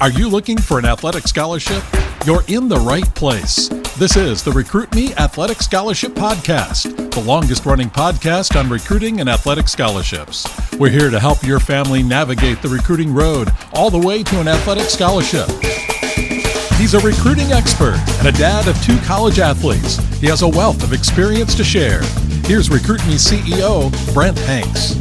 Are you looking for an athletic scholarship? You're in the right place. This is the Recruit Me Athletic Scholarship Podcast, the longest-running podcast on recruiting and athletic scholarships. We're here to help your family navigate the recruiting road all the way to an athletic scholarship. He's a recruiting expert and a dad of 2 college athletes. He has a wealth of experience to share. Here's Recruit Me CEO, Brent Hanks.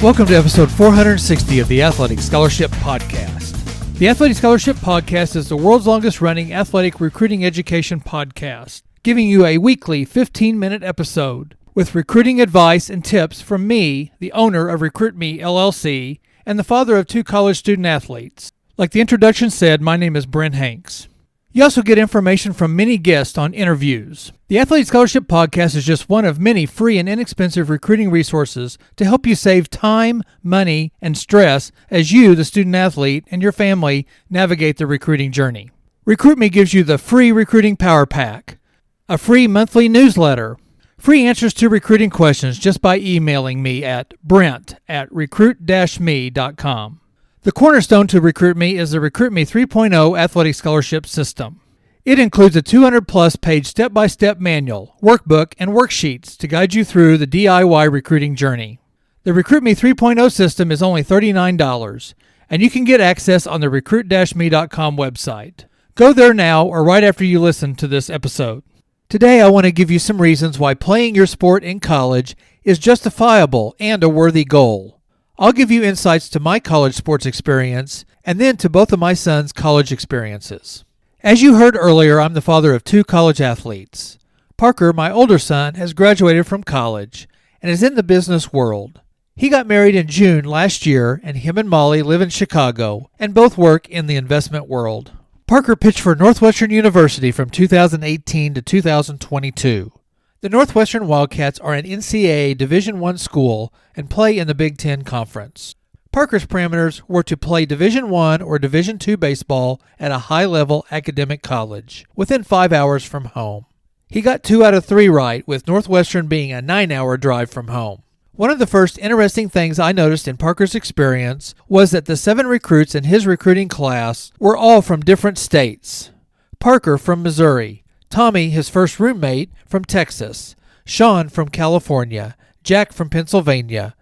Welcome to episode 460 of the Athletic Scholarship Podcast. The Athletic Scholarship Podcast is the world's longest-running athletic recruiting education podcast, giving you a weekly 15-minute episode with recruiting advice and tips from me, the owner of Recruit Me, LLC, and the father of 2 college student athletes. Like the introduction said, my name is Brent Hanks. You also get information from many guests on interviews. The Athletic Scholarship Podcast is just one of many free and inexpensive recruiting resources to help you save time, money, and stress as you, the student athlete, and your family navigate the recruiting journey. Recruit Me gives you the free Recruiting Power Pack, a free monthly newsletter, free answers to recruiting questions just by emailing me at brent@recruit-me.com. The cornerstone to Recruit Me is the Recruit Me 3.0 Athletic Scholarship System. It includes a 200-plus page step-by-step manual, workbook, and worksheets to guide you through the DIY recruiting journey. The Recruit Me 3.0 system is only $39, and you can get access on the recruit-me.com website. Go there now or right after you listen to this episode. Today I want to give you some reasons why playing your sport in college is justifiable and a worthy goal. I'll give you insights to my college sports experience and then to both of my sons' college experiences. As you heard earlier, I'm the father of 2 college athletes. Parker, my older son, has graduated from college and is in the business world. He got married in June last year, and him and Molly live in Chicago and both work in the investment world. Parker pitched for Northwestern University from 2018 to 2022. The Northwestern Wildcats are an NCAA Division I school and play in the Big Ten Conference. Parker's parameters were to play Division I or Division II baseball at a high-level academic college, within 5 hours from home. He got 2 out of 3 right, with Northwestern being a 9-hour drive from home. One of the first interesting things I noticed in Parker's experience was that the 7 recruits in his recruiting class were all from different states. Parker from Missouri, Tommy, his first roommate, from Texas, Sean from California, Jack from Pennsylvania,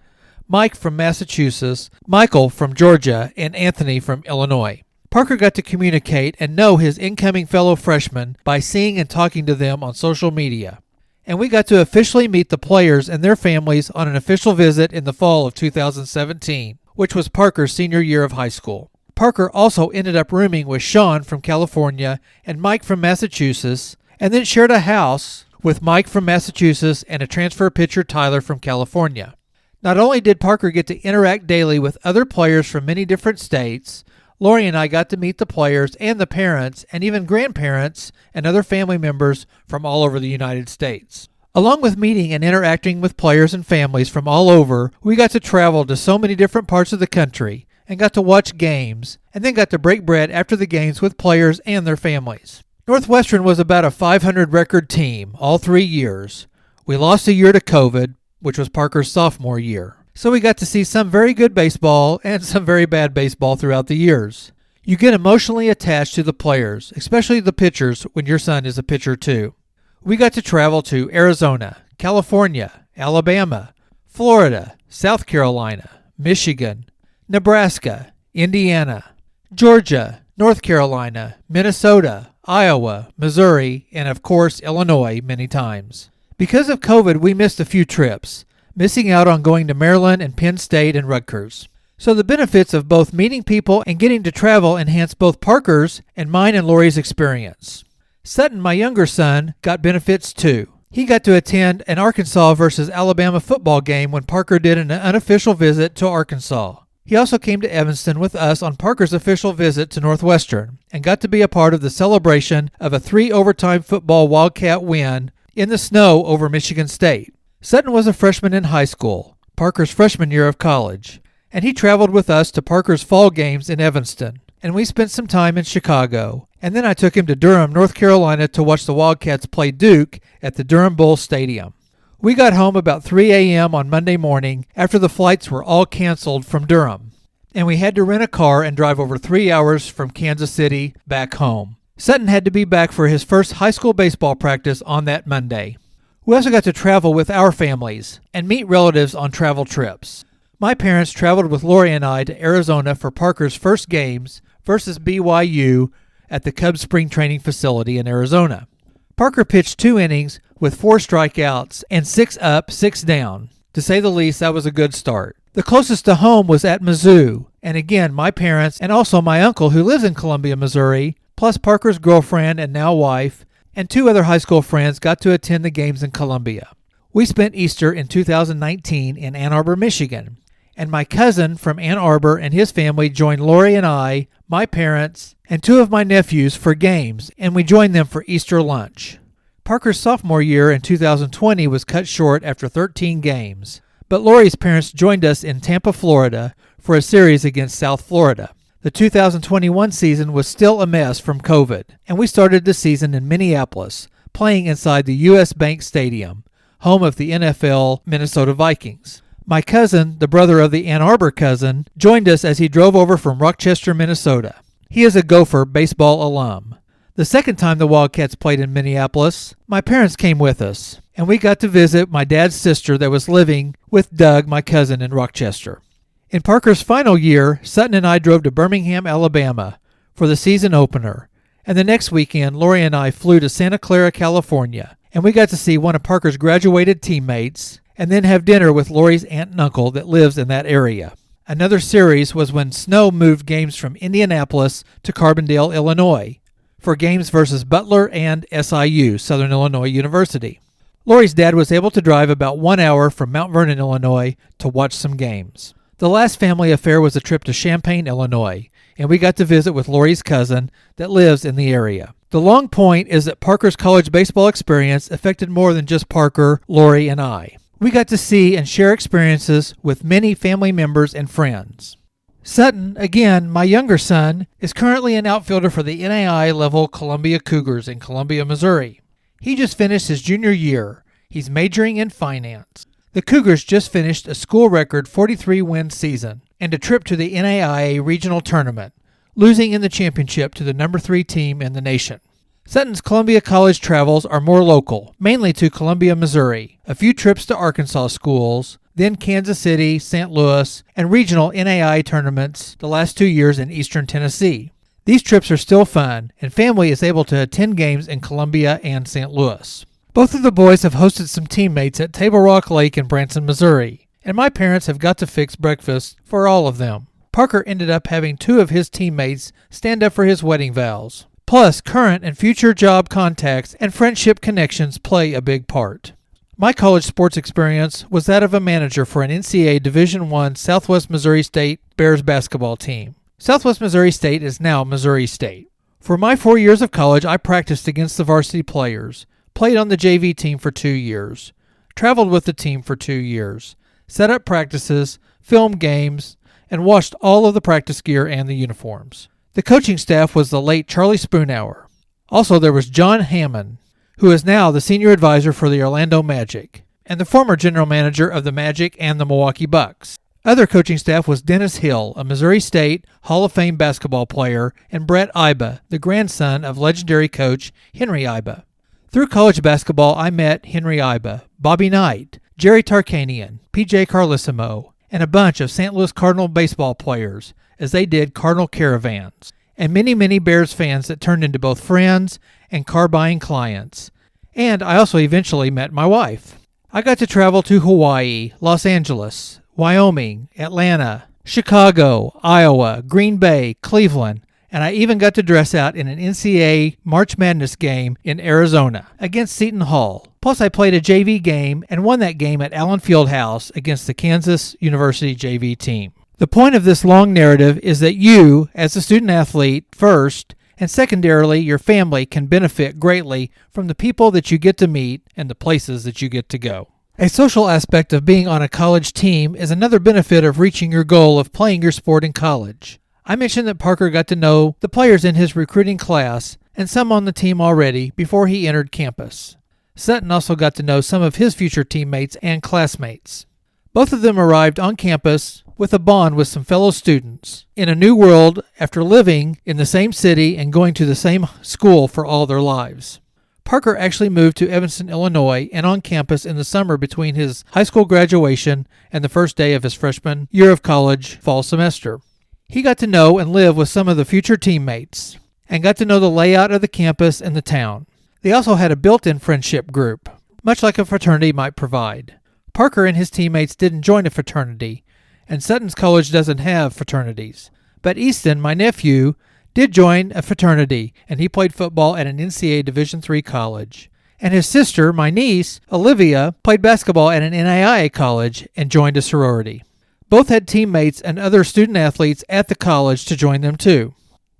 Mike from Massachusetts, Michael from Georgia, and Anthony from Illinois. Parker got to communicate and know his incoming fellow freshmen by seeing and talking to them on social media. And we got to officially meet the players and their families on an official visit in the fall of 2017, which was Parker's senior year of high school. Parker also ended up rooming with Sean from California and Mike from Massachusetts, and then shared a house with Mike from Massachusetts and a transfer pitcher Tyler from California. Not only did Parker get to interact daily with other players from many different states, Lori and I got to meet the players and the parents and even grandparents and other family members from all over the United States. Along with meeting and interacting with players and families from all over, we got to travel to so many different parts of the country and got to watch games, and then got to break bread after the games with players and their families. Northwestern was about a 500 record team all 3 years. We lost a year to COVID, which was Parker's sophomore year. So we got to see some very good baseball and some very bad baseball throughout the years. You get emotionally attached to the players, especially the pitchers when your son is a pitcher too. We got to travel to Arizona, California, Alabama, Florida, South Carolina, Michigan, Nebraska, Indiana, Georgia, North Carolina, Minnesota, Iowa, Missouri, and of course Illinois many times. Because of COVID, we missed a few trips, missing out on going to Maryland and Penn State and Rutgers. So the benefits of both meeting people and getting to travel enhanced both Parker's and mine and Lori's experience. Sutton, my younger son, got benefits too. He got to attend an Arkansas versus Alabama football game when Parker did an unofficial visit to Arkansas. He also came to Evanston with us on Parker's official visit to Northwestern and got to be a part of the celebration of a 3-overtime football Wildcat win in the snow over Michigan State. Sutton was a freshman in high school, Parker's freshman year of college, and he traveled with us to Parker's fall games in Evanston, and we spent some time in Chicago, and then I took him to Durham, North Carolina to watch the Wildcats play Duke at the Durham Bowl Stadium. We got home about 3 a.m. on Monday morning after the flights were all canceled from Durham. and we had to rent a car and drive over 3 hours from Kansas City back home. Sutton had to be back for his first high school baseball practice on that Monday. We also got to travel with our families and meet relatives on travel trips. My parents traveled with Lori and I to Arizona for Parker's first games versus BYU at the Cubs spring training facility in Arizona. Parker pitched 2 innings with 4 strikeouts and 6 up, 6 down. To say the least, that was a good start. The closest to home was at Mizzou, and again, my parents and also my uncle who lives in Columbia, Missouri, plus Parker's girlfriend and now wife, and 2 other high school friends got to attend the games in Columbia. We spent Easter in 2019 in Ann Arbor, Michigan, and my cousin from Ann Arbor and his family joined Lori and I, my parents, and 2 of my nephews for games, and we joined them for Easter lunch. Parker's sophomore year in 2020 was cut short after 13 games, but Lori's parents joined us in Tampa, Florida for a series against South Florida. The 2021 season was still a mess from COVID, and we started the season in Minneapolis, playing inside the U.S. Bank Stadium, home of the NFL Minnesota Vikings. My cousin, the brother of the Ann Arbor cousin, joined us as he drove over from Rochester, Minnesota. He is a Gopher baseball alum. The second time the Wildcats played in Minneapolis, my parents came with us, and we got to visit my dad's sister that was living with Doug, my cousin, in Rochester. In Parker's final year, Sutton and I drove to Birmingham, Alabama for the season opener, and the next weekend, Lori and I flew to Santa Clara, California, and we got to see one of Parker's graduated teammates and then have dinner with Lori's aunt and uncle that lives in that area. Another series was when snow moved games from Indianapolis to Carbondale, Illinois, for games versus Butler and SIU, Southern Illinois University. Lori's dad was able to drive about 1 hour from Mount Vernon, Illinois, to watch some games. The last family affair was a trip to Champaign, Illinois, and we got to visit with Lori's cousin that lives in the area. The long point is that Parker's college baseball experience affected more than just Parker, Lori, and I. We got to see and share experiences with many family members and friends. Sutton, again, my younger son, is currently an outfielder for the NAI-level Columbia Cougars in Columbia, Missouri. He just finished his junior year. He's majoring in finance. The Cougars just finished a school record 43-win season and a trip to the NAIA regional tournament, losing in the championship to the number 3 team in the nation. Sutton's Columbia College travels are more local, mainly to Columbia, Missouri, a few trips to Arkansas schools, then Kansas City, St. Louis, and regional NAIA tournaments the last 2 years in eastern Tennessee. These trips are still fun, and family is able to attend games in Columbia and St. Louis. Both of the boys have hosted some teammates at Table Rock Lake in Branson, Missouri, and my parents have got to fix breakfast for all of them. Parker ended up having 2 of his teammates stand up for his wedding vows. Plus, current and future job contacts and friendship connections play a big part. My college sports experience was that of a manager for an NCAA Division I Southwest Missouri State Bears basketball team. Southwest Missouri State is now Missouri State. For my 4 years of college, I practiced against the varsity players, played on the JV team for 2 years, traveled with the team for 2 years, set up practices, filmed games, and washed all of the practice gear and the uniforms. The coaching staff was the late Charlie Spoonhour. Also, there was John Hammond, who is now the senior advisor for the Orlando Magic, and the former general manager of the Magic and the Milwaukee Bucks. Other coaching staff was Dennis Hill, a Missouri State Hall of Fame basketball player, and Brett Iba, the grandson of legendary coach Henry Iba. Through college basketball, I met Henry Iba, Bobby Knight, Jerry Tarkanian, P.J. Carlissimo, and a bunch of St. Louis Cardinal baseball players as they did Cardinal caravans, and many, many Bears fans that turned into both friends and car-buying clients. And I also eventually met my wife. I got to travel to Hawaii, Los Angeles, Wyoming, Atlanta, Chicago, Iowa, Green Bay, Cleveland, and I even got to dress out in an NCAA March Madness game in Arizona against Seton Hall. Plus, I played a JV game and won that game at Allen Fieldhouse against the Kansas University JV team. The point of this long narrative is that you, as a student athlete, first, and secondarily, your family can benefit greatly from the people that you get to meet and the places that you get to go. A social aspect of being on a college team is another benefit of reaching your goal of playing your sport in college. I mentioned that Parker got to know the players in his recruiting class and some on the team already before he entered campus. Sutton also got to know some of his future teammates and classmates. Both of them arrived on campus with a bond with some fellow students in a new world after living in the same city and going to the same school for all their lives. Parker actually moved to Evanston, Illinois, and on campus in the summer between his high school graduation and the first day of his freshman year of college fall semester. He got to know and live with some of the future teammates and got to know the layout of the campus and the town. They also had a built-in friendship group, much like a fraternity might provide. Parker and his teammates didn't join a fraternity, and Sutton's college doesn't have fraternities. But Easton, my nephew, did join a fraternity, and he played football at an NCAA Division III college. And his sister, my niece, Olivia, played basketball at an NAIA college and joined a sorority. Both had teammates and other student athletes at the college to join them too.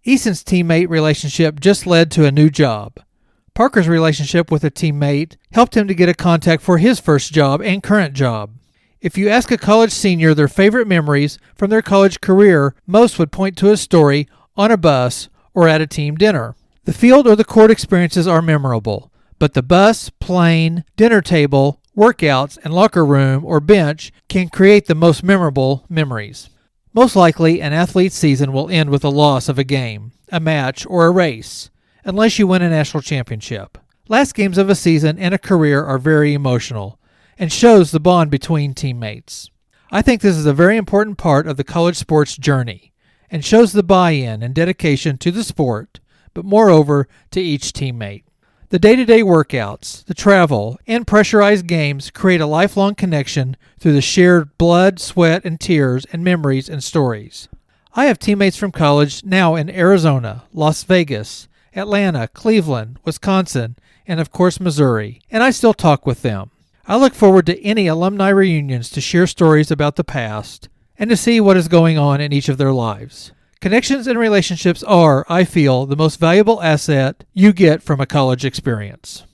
Easton's teammate relationship just led to a new job. Parker's relationship with a teammate helped him to get a contact for his first job and current job. If you ask a college senior their favorite memories from their college career, most would point to a story on a bus or at a team dinner. The field or the court experiences are memorable, but the bus, plane, dinner table, workouts, and locker room or bench can create the most memorable memories. Most likely, an athlete's season will end with a loss of a game, a match, or a race, unless you win a national championship. Last games of a season and a career are very emotional and shows the bond between teammates. I think this is a very important part of the college sports journey and shows the buy-in and dedication to the sport, but moreover to each teammate. The day-to-day workouts, the travel, and pressurized games create a lifelong connection through the shared blood, sweat, and tears and memories and stories. I have teammates from college now in Arizona, Las Vegas, Atlanta, Cleveland, Wisconsin, and of course Missouri, and I still talk with them. I look forward to any alumni reunions to share stories about the past and to see what is going on in each of their lives. Connections and relationships are, I feel, the most valuable asset you get from a college experience.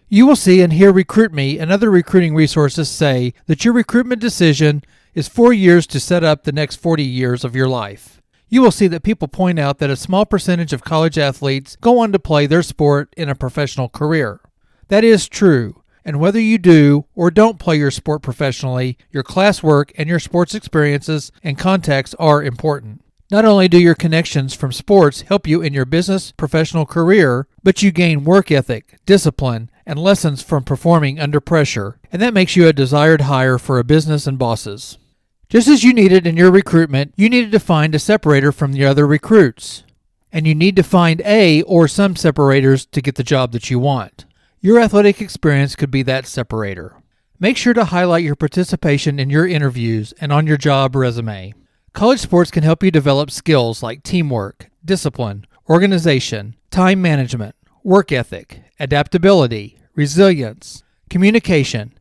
You will see and hear Recruit Me and other recruiting resources say that your recruitment decision is 4 years to set up the next 40 years of your life. You will see that people point out that a small percentage of college athletes go on to play their sport in a professional career. That is true, and whether you do or don't play your sport professionally, your classwork and your sports experiences and contacts are important. Not only do your connections from sports help you in your business professional career, but you gain work ethic, discipline, and lessons from performing under pressure, and that makes you a desired hire for a business and bosses. Just as you needed in your recruitment, you needed to find a separator from the other recruits. And you need to find a or some separators to get the job that you want. Your athletic experience could be that separator. Make sure to highlight your participation in your interviews and on your job resume. College sports can help you develop skills like teamwork, discipline, organization, time management, work ethic, adaptability, resilience, communication,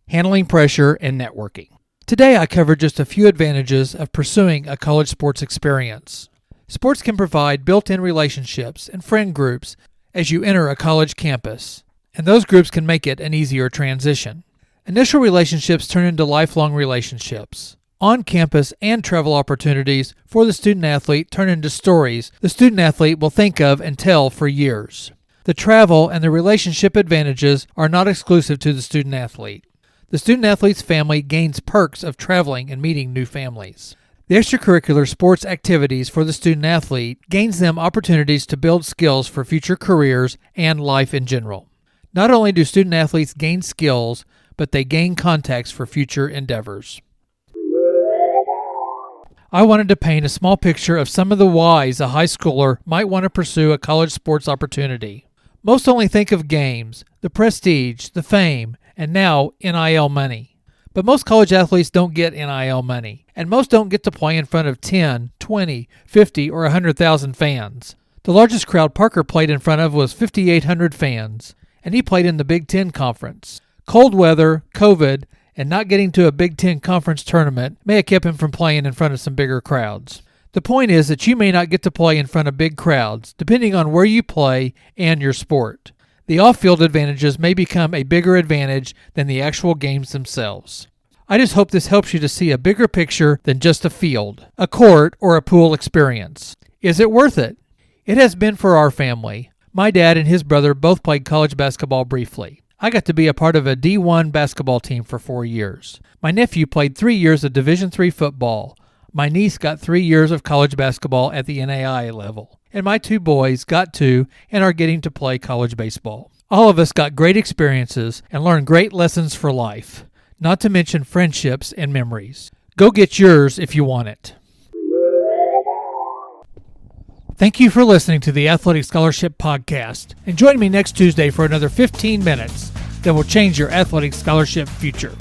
handling pressure, and networking. Today I covered just a few advantages of pursuing a college sports experience. Sports can provide built-in relationships and friend groups as you enter a college campus, and those groups can make it an easier transition. Initial relationships turn into lifelong relationships. On-campus and travel opportunities for the student-athlete turn into stories the student-athlete will think of and tell for years. The travel and the relationship advantages are not exclusive to the student-athlete. The student-athlete's family gains perks of traveling and meeting new families. The extracurricular sports activities for the student-athlete gains them opportunities to build skills for future careers and life in general. Not only do student-athletes gain skills, but they gain contacts for future endeavors. I wanted to paint a small picture of some of the whys a high schooler might want to pursue a college sports opportunity. Most only think of games, the prestige, the fame, and now NIL money. But most college athletes don't get NIL money, and most don't get to play in front of 10, 20, 50, or 100,000 fans. The largest crowd Parker played in front of was 5,800 fans, and he played in the Big Ten Conference. Cold weather, COVID, and not getting to a Big Ten Conference tournament may have kept him from playing in front of some bigger crowds. The point is that you may not get to play in front of big crowds, depending on where you play and your sport. The off-field advantages may become a bigger advantage than the actual games themselves. I just hope this helps you to see a bigger picture than just a field, a court, or a pool experience. Is it worth it? It has been for our family. My dad and his brother both played college basketball briefly. I got to be a part of a D1 basketball team for 4 years. My nephew played 3 years of Division III football. My niece got 3 years of college basketball at the NAIA level, and my 2 boys got to and are getting to play college baseball. All of us got great experiences and learned great lessons for life, not to mention friendships and memories. Go get yours if you want it. Thank you for listening to the Athletic Scholarship Podcast, and join me next Tuesday for another 15 minutes that will change your athletic scholarship future.